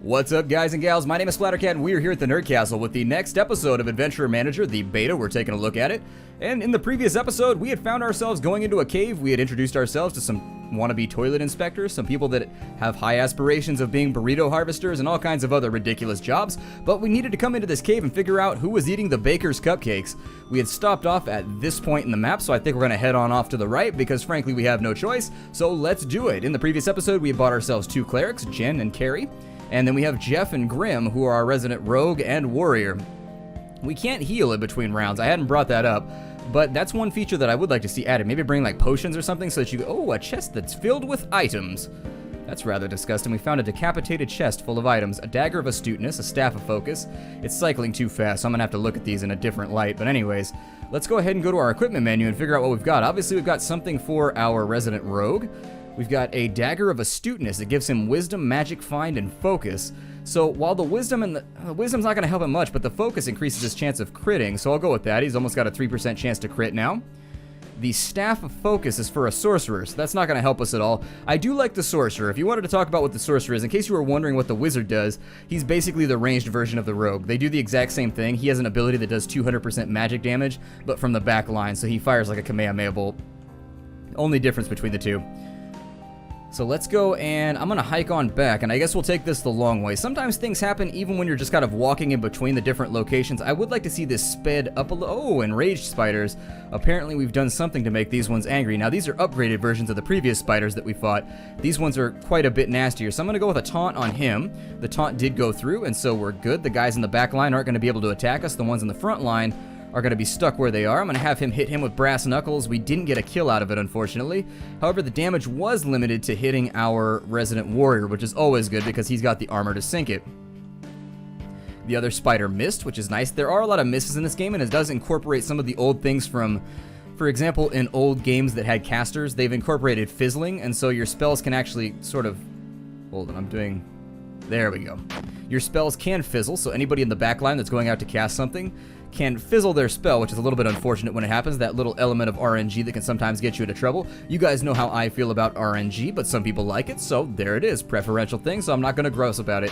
What's up, guys and gals? My name is Splattercat, and we are here at the Nerd Castle with the next episode of Adventurer Manager, the beta. We're taking a look at it. And in the previous episode, we had found ourselves going into a cave. We had introduced ourselves to some wannabe toilet inspectors, some people that have high aspirations of being burrito harvesters, and all kinds of other ridiculous jobs. But we needed to come into this cave and figure out who was eating the baker's cupcakes. We had stopped off at this point in the map, so I think we're going to head on off to the right, because frankly, we have no choice. So let's do it. In the previous episode, we had bought ourselves two clerics, Jen and Carrie. And then we have Jeff and Grim, who are our resident rogue and warrior. We can't heal in between rounds. I hadn't brought that up, but that's one feature that I would like to see added. Maybe bring like potions or something so that you go, oh, a chest that's filled with items. That's rather disgusting. We found a decapitated chest full of items, a dagger of astuteness, a staff of focus. It's cycling too fast, so I'm gonna have to look at these in a different light. But anyways, let's go ahead and go to our equipment menu and figure out what we've got. Obviously, we've got something for our resident rogue. We've got a dagger of astuteness that gives him wisdom, magic, find, and focus. So while the wisdom and the wisdom's not going to help him much, but the focus increases his chance of critting, so I'll go with that. He's almost got a 3% chance to crit now. The staff of focus is for a sorcerer, so that's not going to help us at all. I do like the sorcerer. If you wanted to talk about what the sorcerer is, in case you were wondering what the wizard does, he's basically the ranged version of the rogue. They do the exact same thing. He has an ability that does 200% magic damage, but from the back line, so he fires like a Kamehameha bolt. Only difference between the two. So let's go, and I'm gonna hike on back, and I guess we'll take this the long way. Sometimes things happen even when you're just kind of walking in between the different locations. I would like to see this sped up a little. Oh, enraged spiders. Apparently we've done something to make these ones angry. Now these are upgraded versions of the previous spiders that we fought. These ones are quite a bit nastier, so I'm gonna go with a taunt on him. The taunt did go through, and so we're good. The guys in the back line aren't gonna be able to attack us. The ones in the front line are going to be stuck where they are. I'm going to have him hit him with brass knuckles. We didn't get a kill out of it, unfortunately. However, the damage was limited to hitting our resident warrior, which is always good because he's got the armor to sink it. The other spider missed, which is nice. There are a lot of misses in this game, and it does incorporate some of the old things from, for example, in old games that had casters, they've incorporated fizzling, and so your spells can actually sort of... Hold on, I'm doing... There we go. Your spells can fizzle, so anybody in the back line that's going out to cast something can fizzle their spell, which is a little bit unfortunate when it happens, that little element of RNG that can sometimes get you into trouble. You guys know how I feel about RNG, but some people like it, so there it is. Preferential thing, so I'm not going to gross about it.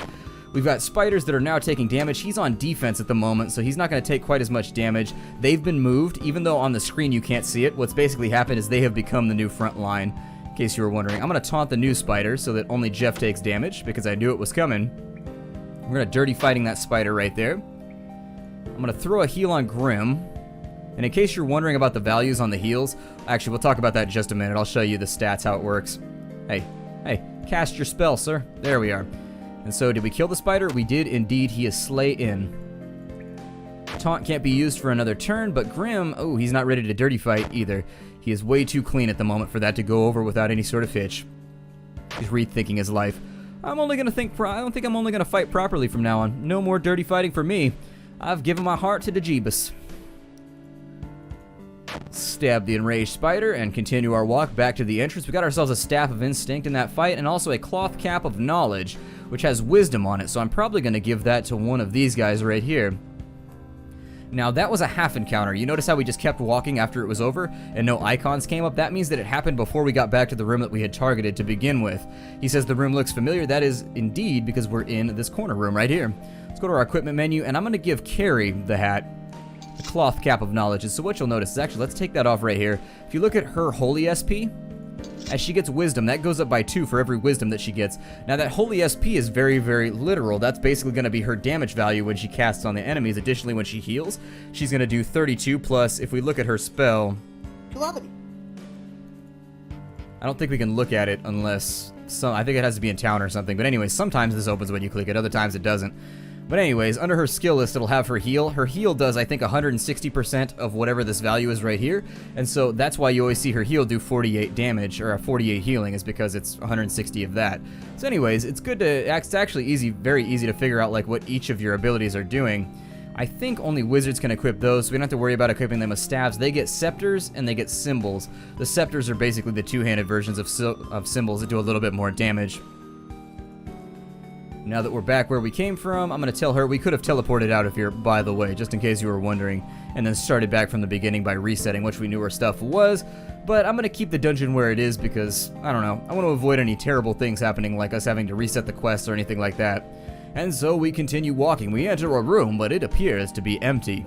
We've got spiders that are now taking damage. He's on defense at the moment, so he's not going to take quite as much damage. They've been moved, even though on the screen you can't see it. What's basically happened is they have become the new front line, in case you were wondering. I'm going to taunt the new spider so that only Jeff takes damage, because I knew it was coming. We're going to dirty fighting that spider right there. I'm going to throw a heal on Grim. And in case you're wondering about the values on the heals, actually, we'll talk about that in just a minute. I'll show you the stats, how it works. Hey, cast your spell, sir. There we are. And so, did we kill the spider? We did indeed. He is slay in. Taunt can't be used for another turn, but Grim, oh, he's not ready to dirty fight either. He is way too clean at the moment for that to go over without any sort of hitch. He's rethinking his life. I don't think I'm only gonna fight properly from now on. No more dirty fighting for me. I've given my heart to the Jebuts. Stab the enraged spider and continue our walk back to the entrance. We got ourselves a staff of instinct in that fight, and also a cloth cap of knowledge, which has wisdom on it, so I'm probably gonna give that to one of these guys right here. Now, that was a half encounter. You notice how we just kept walking after it was over and no icons came up? That means that it happened before we got back to the room that we had targeted to begin with. He says the room looks familiar. That is indeed because we're in this corner room right here. Let's go to our equipment menu, and I'm going to give Carrie the hat, the cloth cap of knowledge. And so what you'll notice is, actually, let's take that off right here. If you look at her holy SP, as she gets wisdom, that goes up by 2 for every wisdom that she gets. Now that holy SP is very, very literal. That's basically going to be her damage value when she casts on the enemies. Additionally, when she heals, she's going to do 32 plus, if we look at her spell... I don't think we can look at it unless... I think it has to be in town or something. But anyways, sometimes this opens when you click it, other times it doesn't. But anyways, under her skill list, it'll have her heal. Her heal does, I think, 160% of whatever this value is right here. And so that's why you always see her heal do 48 damage, or 48 healing, is because it's 160 of that. So anyways, it's good to, it's actually very easy to figure out like what each of your abilities are doing. I think only wizards can equip those, so we don't have to worry about equipping them with staves. They get scepters and they get symbols. The scepters are basically the two-handed versions of symbols that do a little bit more damage. Now that we're back where we came from, I'm going to tell her we could have teleported out of here, by the way, just in case you were wondering, and then started back from the beginning by resetting, which we knew our stuff was, but I'm going to keep the dungeon where it is because, I don't know, I want to avoid any terrible things happening like us having to reset the quests or anything like that. And so we continue walking. We enter a room, but it appears to be empty.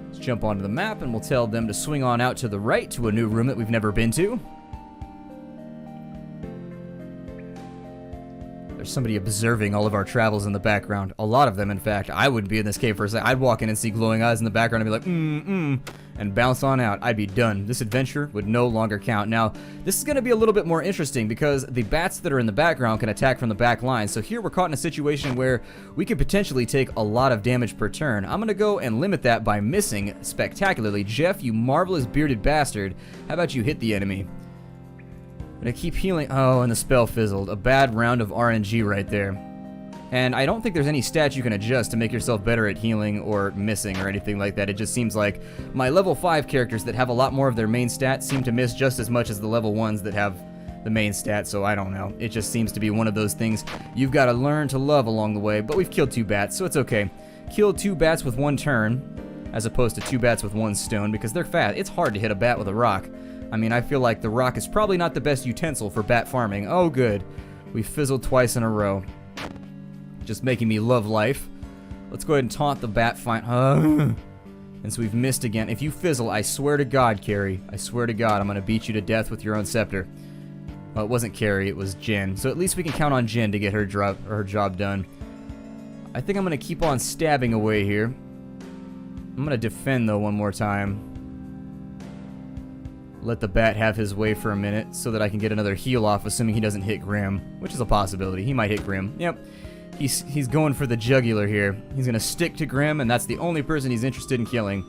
Let's jump onto the map, and we'll tell them to swing on out to the right to a new room that we've never been to. There's somebody observing all of our travels in the background. A lot of them, in fact. I wouldn't be in this cave for a second. I'd walk in and see glowing eyes in the background and be like, and bounce on out. I'd be done. This adventure would no longer count. Now, this is going to be a little bit more interesting because the bats that are in the background can attack from the back line. So here we're caught in a situation where we could potentially take a lot of damage per turn. I'm going to go and limit that by missing spectacularly. Jeff, you marvelous bearded bastard. How about you hit the enemy? I'm gonna keep healing. Oh, and the spell fizzled. A bad round of RNG right there. And I don't think there's any stats you can adjust to make yourself better at healing or missing or anything like that. It just seems like my level 5 characters that have a lot more of their main stats seem to miss just as much as the level 1s that have the main stats, so I don't know. It just seems to be one of those things you've got to learn to love along the way, but we've killed 2 bats, so it's okay. Killed 2 bats with 1 turn, as opposed to 2 bats with 1 stone, because they're fast. It's hard to hit a bat with a rock. I mean, I feel like the rock is probably not the best utensil for bat farming. Oh, good. We fizzled twice in a row. Just making me love life. Let's go ahead and taunt the bat And so we've missed again. If you fizzle, I swear to God, Carrie, I swear to God, I'm going to beat you to death with your own scepter. Well, it wasn't Carrie, it was Jen. So at least we can count on Jen to get her job done. I think I'm going to keep on stabbing away here. I'm going to defend, though, one more time. Let the bat have his way for a minute so that I can get another heal off, assuming he doesn't hit Grim, which is a possibility. He might hit Grim. Yep. He's going for the jugular here. He's going to stick to Grim, and that's the only person he's interested in killing.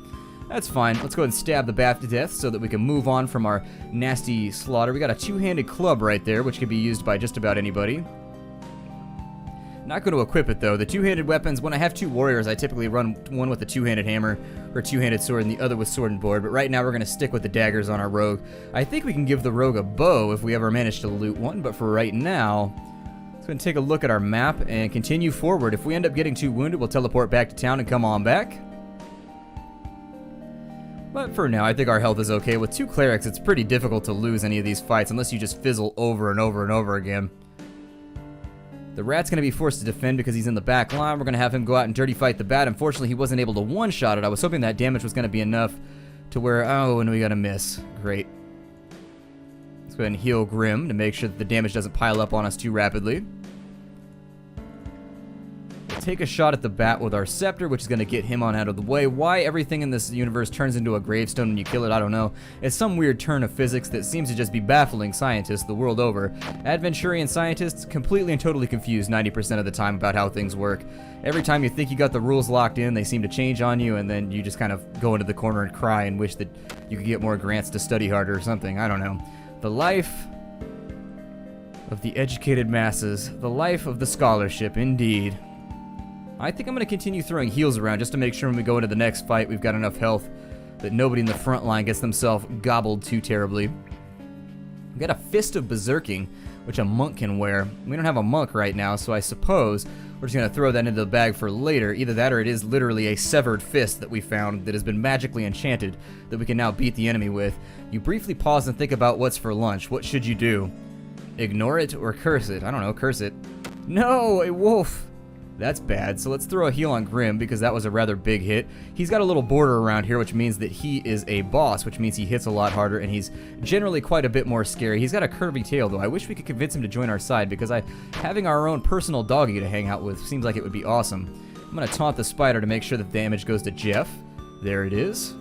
That's fine. Let's go ahead and stab the bat to death so that we can move on from our nasty slaughter. We got a 2-handed club right there, which can be used by just about anybody. Not going to equip it, though. The 2-handed weapons, when I have 2 warriors, I typically run one with a 2-handed hammer or 2-handed sword and the other with sword and board, but right now we're going to stick with the daggers on our rogue. I think we can give the rogue a bow if we ever manage to loot one, but for right now, let's go and take a look at our map and continue forward. If we end up getting too wounded, we'll teleport back to town and come on back. But for now, I think our health is okay. With 2 clerics, it's pretty difficult to lose any of these fights unless you just fizzle over and over and over again. The rat's going to be forced to defend because he's in the back line. We're going to have him go out and dirty fight the bat. Unfortunately, he wasn't able to one-shot it. I was hoping that damage was going to be enough to where, oh, and we got a miss. Great. Let's go ahead and heal Grim to make sure that the damage doesn't pile up on us too rapidly. We'll take a shot at the bat with our scepter, which is going to get him on out of the way. Why everything in this universe turns into a gravestone when you kill it, I don't know. It's some weird turn of physics that seems to just be baffling scientists the world over. Adventurian scientists completely and totally confused 90% of the time about how things work. Every time you think you got the rules locked in, they seem to change on you, and then you just kind of go into the corner and cry and wish that you could get more grants to study harder or something. I don't know. The life of the educated masses. The life of the scholarship, indeed. I think I'm going to continue throwing heals around just to make sure when we go into the next fight we've got enough health that nobody in the front line gets themselves gobbled too terribly. We've got a Fist of Berserking, which a monk can wear. We don't have a monk right now, so I suppose we're just going to throw that into the bag for later. Either that or it is literally a severed fist that we found that has been magically enchanted that we can now beat the enemy with. You briefly pause and think about what's for lunch. What should you do? Ignore it or curse it? I don't know, curse it. No, a wolf! That's bad, so let's throw a heal on Grim because that was a rather big hit. He's got a little border around here, which means that he is a boss, which means he hits a lot harder, and he's generally quite a bit more scary. He's got a curvy tail, though. I wish we could convince him to join our side because having our own personal doggy to hang out with seems like it would be awesome. I'm going to taunt the spider to make sure that damage goes to Jeff. There it is.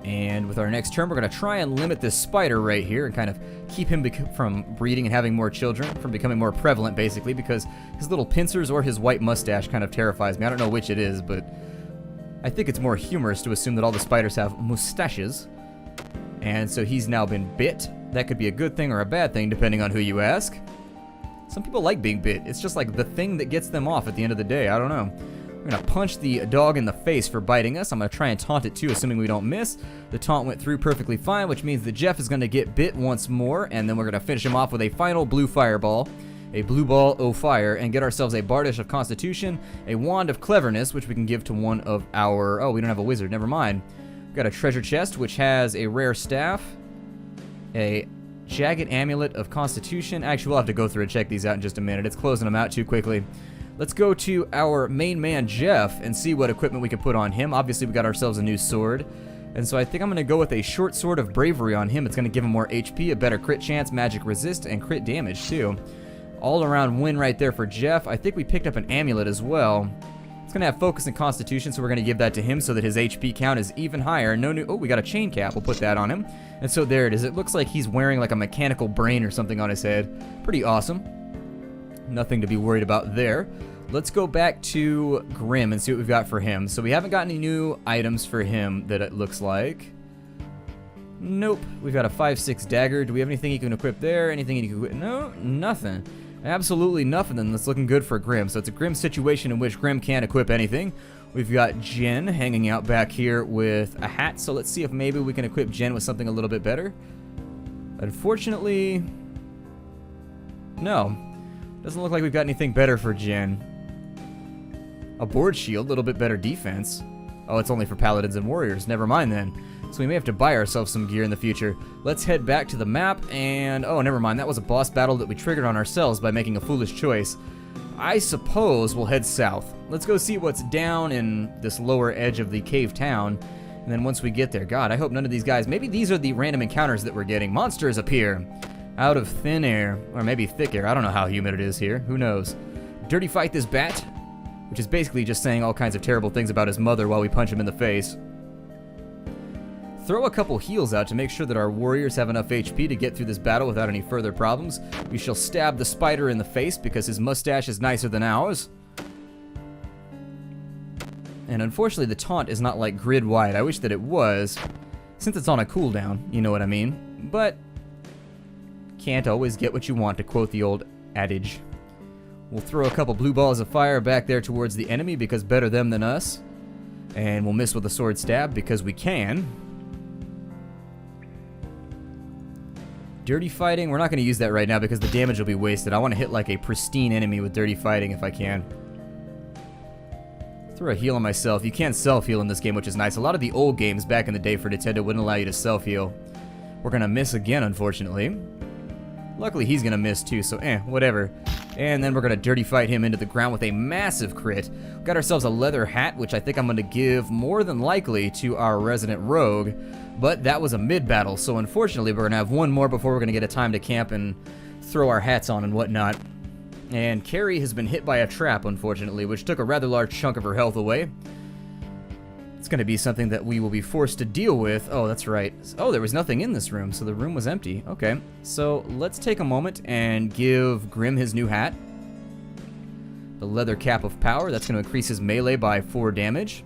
And with our next turn, we're going to try and limit this spider right here and kind of keep him from breeding and having more children, from becoming more prevalent, basically, because his little pincers or his white mustache kind of terrifies me. I don't know which it is, but I think it's more humorous to assume that all the spiders have mustaches. And so he's now been bit. That could be a good thing or a bad thing, depending on who you ask. Some people like being bit. It's just like the thing that gets them off at the end of the day. I don't know. We're going to punch the dog in the face for biting us. I'm going to try and taunt it too, assuming we don't miss. The taunt went through perfectly fine, which means that Jeff is going to get bit once more, and then we're going to finish him off with a final blue fireball, a blue ball o' fire, and get ourselves a Bardish of Constitution, a Wand of Cleverness, which we can give to one of our... Oh, we don't have a wizard. Never mind. We've got a treasure chest, which has a rare staff, a Jagged Amulet of Constitution. Actually, we'll have to go through and check these out in just a minute. It's closing them out too quickly. Let's go to our main man, Jeff, and see what equipment we can put on him. Obviously, we got ourselves a new sword. And so I think I'm going to go with a short sword of bravery on him. It's going to give him more HP, a better crit chance, magic resist, and crit damage too. All around win right there for Jeff. I think we picked up an amulet as well. It's going to have focus and constitution, so we're going to give that to him so that his HP count is even higher. No new. Oh, we got a chain cap. We'll put that on him. And so there it is. It looks like he's wearing like a mechanical brain or something on his head. Pretty awesome. Nothing to be worried about there. Let's go back to Grim and see what we've got for him. So we haven't got any new items for him that it looks like. Nope. We've got a 5.6 dagger. Do we have anything he can equip there? Anything he can equip? No, nothing. Absolutely nothing. Then that's looking good for Grim. So it's a Grim situation in which Grim can't equip anything. We've got Jen hanging out back here with a hat. So let's see if maybe we can equip Jen with something a little bit better. Unfortunately, no. Doesn't look like we've got anything better for Jen. A board shield, a little bit better defense. Oh, it's only for paladins and warriors. Never mind then. So we may have to buy ourselves some gear in the future. Let's head back to the map and... oh, never mind. That was a boss battle that we triggered on ourselves by making a foolish choice. I suppose we'll head south. Let's go see what's down in this lower edge of the cave town. And then once we get there... God, I hope none of these guys... maybe these are the random encounters that we're getting. Monsters appear out of thin air. Or maybe thick air. I don't know how humid it is here. Who knows? Dirty fight this bat. Which is basically just saying all kinds of terrible things about his mother while we punch him in the face. Throw a couple heals out to make sure that our warriors have enough HP to get through this battle without any further problems. We shall stab the spider in the face because his mustache is nicer than ours. And unfortunately the taunt is not like grid wide. I wish that it was, since it's on a cooldown, you know what I mean. But can't always get what you want, to quote the old adage. We'll throw a couple blue balls of fire back there towards the enemy because better them than us. And we'll miss with a sword stab because we can. Dirty fighting, we're not going to use that right now because the damage will be wasted. I want to hit like a pristine enemy with dirty fighting if I can. Throw a heal on myself. You can't self-heal in this game, which is nice. A lot of the old games back in the day for Nintendo wouldn't allow you to self-heal. We're going to miss again, unfortunately. Luckily, he's going to miss too, so whatever. And then we're going to dirty fight him into the ground with a massive crit. We've got ourselves a leather hat, which I think I'm going to give more than likely to our resident rogue. But that was a mid-battle, so unfortunately we're going to have one more before we're going to get a time to camp and throw our hats on and whatnot. And Carrie has been hit by a trap, unfortunately, which took a rather large chunk of her health away. It's going to be something that we will be forced to deal with. Oh, that's right. Oh, there was nothing in this room, so the room was empty. Okay, so let's take a moment and give Grim his new hat. The leather cap of power. That's going to increase his melee by 4 damage.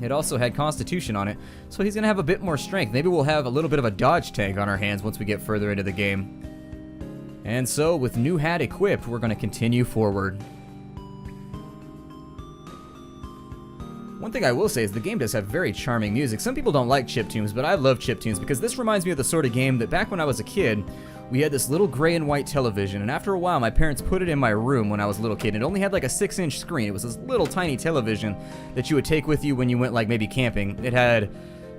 It also had Constitution on it, so he's going to have a bit more strength. Maybe we'll have a little bit of a dodge tank on our hands once we get further into the game. And so, with new hat equipped, we're going to continue forward. One thing I will say is the game does have very charming music. Some people don't like chiptunes, but I love chiptunes because this reminds me of the sort of game that back when I was a kid, we had this little gray and white television, and after a while my parents put it in my room when I was a little kid. It only had like a 6-inch screen. It was this little tiny television that you would take with you when you went like maybe camping. It had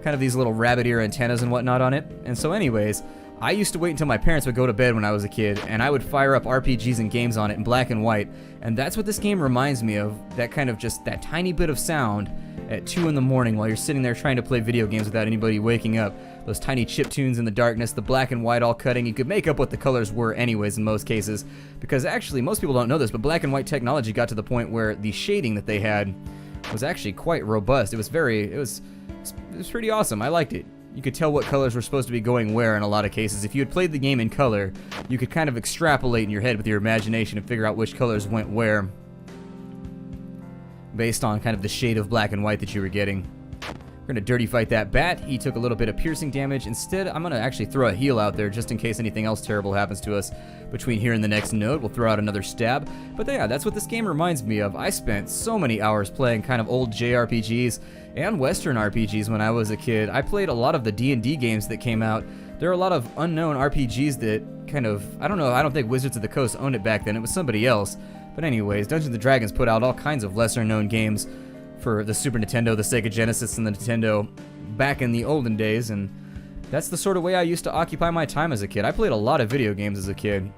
kind of these little rabbit ear antennas and whatnot on it. And so anyways, I used to wait until my parents would go to bed when I was a kid, and I would fire up RPGs and games on it in black and white, and that's what this game reminds me of, that kind of just that tiny bit of sound at 2 in the morning while you're sitting there trying to play video games without anybody waking up. Those tiny chiptunes in the darkness, the black and white all cutting. You could make up what the colors were anyways in most cases, because actually most people don't know this, but black and white technology got to the point where the shading that they had was actually quite robust. It was pretty awesome. I liked it. You could tell what colors were supposed to be going where in a lot of cases. If you had played the game in color, you could kind of extrapolate in your head with your imagination and figure out which colors went where based on kind of the shade of black and white that you were getting. We're going to dirty fight that bat. He took a little bit of piercing damage. Instead, I'm going to actually throw a heal out there just in case anything else terrible happens to us between here and the next node. We'll throw out another stab. But yeah, that's what this game reminds me of. I spent so many hours playing kind of old JRPGs and Western RPGs when I was a kid. I played a lot of the D&D games that came out. There are a lot of unknown RPGs that kind of, I don't think Wizards of the Coast owned it back then. It was somebody else. But anyways, Dungeons & Dragons put out all kinds of lesser known games for the Super Nintendo, the Sega Genesis, and the Nintendo back in the olden days, and That's the sort of way I used to occupy my time as a kid. I played a lot of video games as a kid.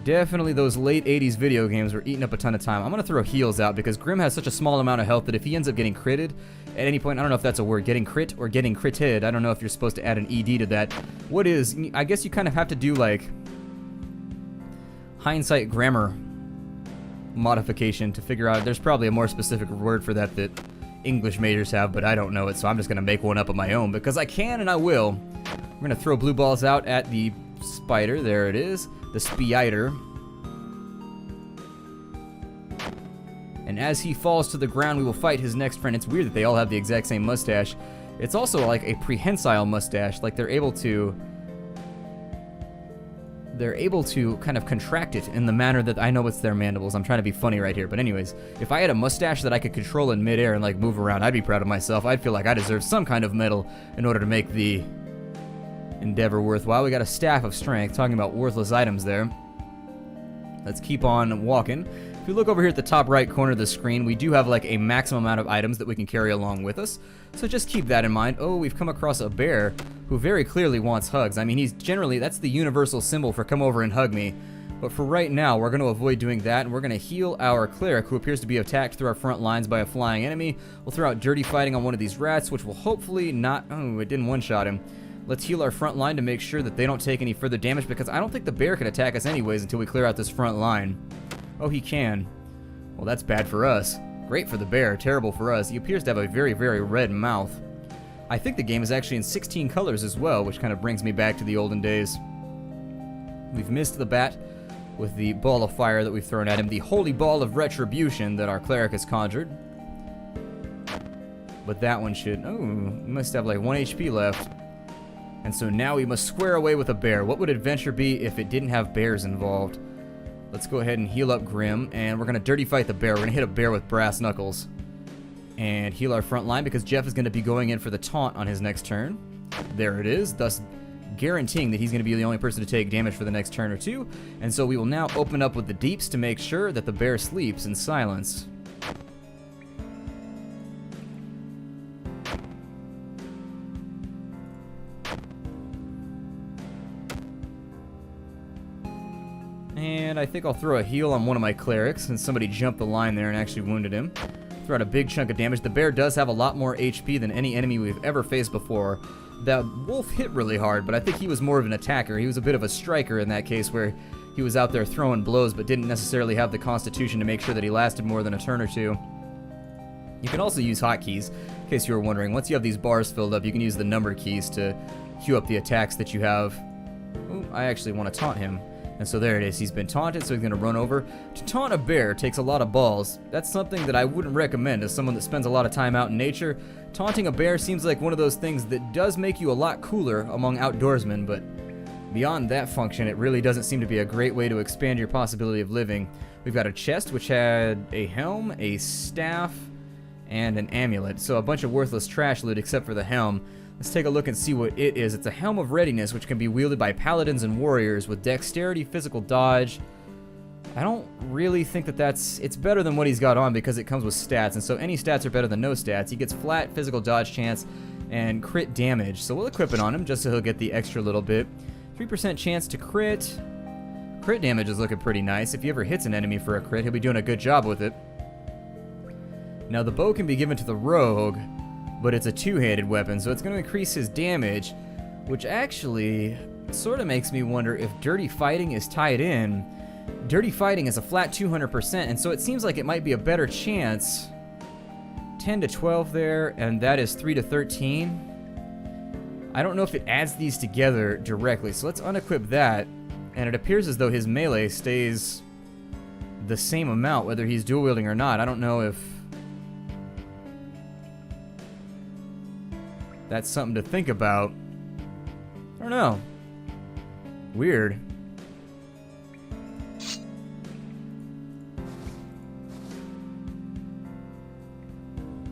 Definitely those late 80s video games were eating up a ton of time. I'm going to throw heals out because Grim has such a small amount of health that if he ends up getting critted at any point, I don't know if that's a word, getting crit or getting critted. I don't know if you're supposed to add an ED to that. What is, I guess you kind of have to do like hindsight grammar modification to figure out. There's probably a more specific word for that that English majors have, but I don't know it, so I'm just going to make one up of my own because I can and I will. We're going to throw blue balls out at the spider. There it is. The spider. And as he falls to the ground, we will fight his next friend. It's weird that they all have the exact same mustache. It's also like a prehensile mustache, like they're able to kind of contract it in the manner that I know it's their mandibles. I'm trying to be funny right here, but anyways, if I had a mustache that I could control in midair and like move around, I'd be proud of myself. I'd feel like I deserve some kind of medal in order to make the endeavor worthwhile. We got a staff of strength, talking about worthless items there. Let's keep on walking. If you look over here at the top right corner of the screen, we do have like a maximum amount of items that we can carry along with us. So just keep that in mind. Oh, we've come across a bear who very clearly wants hugs. I mean, he's generally, that's the universal symbol for come over and hug me. But for right now, we're going to avoid doing that, and we're going to heal our cleric, who appears to be attacked through our front lines by a flying enemy. We'll throw out dirty fighting on one of these rats, which will hopefully not, oh, it didn't one-shot him. Let's heal our front line to make sure that they don't take any further damage, because I don't think the bear can attack us anyways until we clear out this front line. Oh, he can. Well, that's bad for us. Great for the bear, terrible for us. He appears to have a very, very red mouth. I think the game is actually in 16 colors as well, which kind of brings me back to the olden days. We've missed the bat with the ball of fire that we've thrown at him, the holy ball of retribution that our cleric has conjured. But that one should, oh, must have like 1 HP left. And so now we must square away with a bear. What would adventure be if it didn't have bears involved? Let's go ahead and heal up Grim, and we're going to dirty fight the bear. We're going to hit a bear with brass knuckles. And heal our front line because Jeff is going to be going in for the taunt on his next turn. There it is, thus guaranteeing that he's going to be the only person to take damage for the next turn or two. And so we will now open up with the deeps to make sure that the bear sleeps in silence. And I think I'll throw a heal on one of my clerics since somebody jumped the line there and actually wounded him. Throw out a big chunk of damage. The bear does have a lot more HP than any enemy we've ever faced before. That wolf hit really hard, but I think he was more of an attacker. He was a bit of a striker in that case, where he was out there throwing blows but didn't necessarily have the constitution to make sure that he lasted more than a turn or two. You can also use hotkeys, in case you were wondering. Once you have these bars filled up, you can use the number keys to queue up the attacks that you have. Ooh, I actually want to taunt him. And so there it is. He's been taunted, so he's going to run over. To taunt a bear takes a lot of balls. That's something that I wouldn't recommend as someone that spends a lot of time out in nature. Taunting a bear seems like one of those things that does make you a lot cooler among outdoorsmen, but beyond that function, it really doesn't seem to be a great way to expand your possibility of living. We've got a chest which had a helm, a staff, and an amulet. So a bunch of worthless trash loot except for the helm. Let's take a look and see what it is. It's a Helm of Readiness, which can be wielded by paladins and warriors with dexterity, physical dodge. I don't really think that it's better than what he's got on because it comes with stats, and so any stats are better than no stats. He gets flat physical dodge chance and crit damage, so we'll equip it on him just so he'll get the extra little bit. 3% chance to crit. Crit damage is looking pretty nice. If he ever hits an enemy for a crit, he'll be doing a good job with it. Now the bow can be given to the rogue, but it's a two-handed weapon, so it's going to increase his damage, which actually sort of makes me wonder if Dirty Fighting is tied in. Dirty Fighting is a flat 200%, and so it seems like it might be a better chance. 10 to 12 there, and that is 3 to 13. I don't know if it adds these together directly, so let's unequip that, and it appears as though his melee stays the same amount, whether he's dual-wielding or not. I don't know if that's something to think about. I don't know. Weird.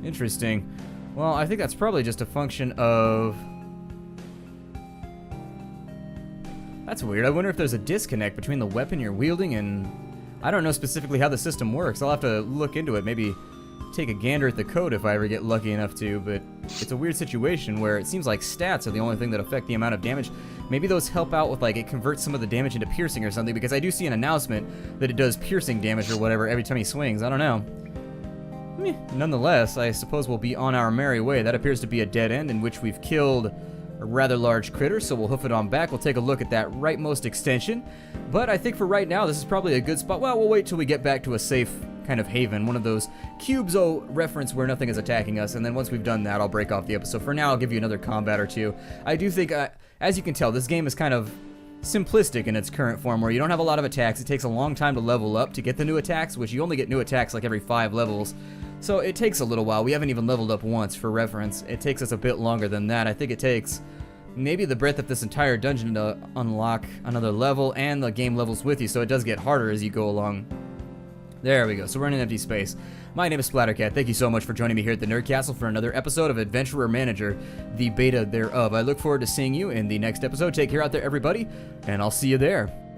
Interesting. Well, I think that's probably just a function of... That's weird. I wonder if there's a disconnect between the weapon you're wielding and... I don't know specifically how the system works. I'll have to look into it. Maybe take a gander at the code if I ever get lucky enough to, but it's a weird situation where it seems like stats are the only thing that affect the amount of damage. Maybe those help out with, like, it converts some of the damage into piercing or something, because I do see an announcement that it does piercing damage or whatever every time he swings. I don't know. Nonetheless, I suppose we'll be on our merry way. That appears to be a dead end in which we've killed a rather large critter, so we'll hoof it on back. We'll take a look at that rightmost extension. But I think for right now, this is probably a good spot. Well, we'll wait till we get back to a safe kind of haven, one of those Cubes-O reference where nothing is attacking us, and then once we've done that, I'll break off the episode. For now, I'll give you another combat or two. I do think, as you can tell, this game is kind of simplistic in its current form, where you don't have a lot of attacks. It takes a long time to level up to get the new attacks, which you only get new attacks like every 5 levels. So it takes a little while. We haven't even leveled up once, for reference. It takes us a bit longer than that. I think it takes maybe the breadth of this entire dungeon to unlock another level, and the game levels with you, so it does get harder as you go along. There we go, so we're in an empty space. My name is Splattercat. Thank you so much for joining me here at the Nerd Castle for another episode of Adventurer Manager, the beta thereof. I look forward to seeing you in the next episode. Take care out there, everybody, and I'll see you there.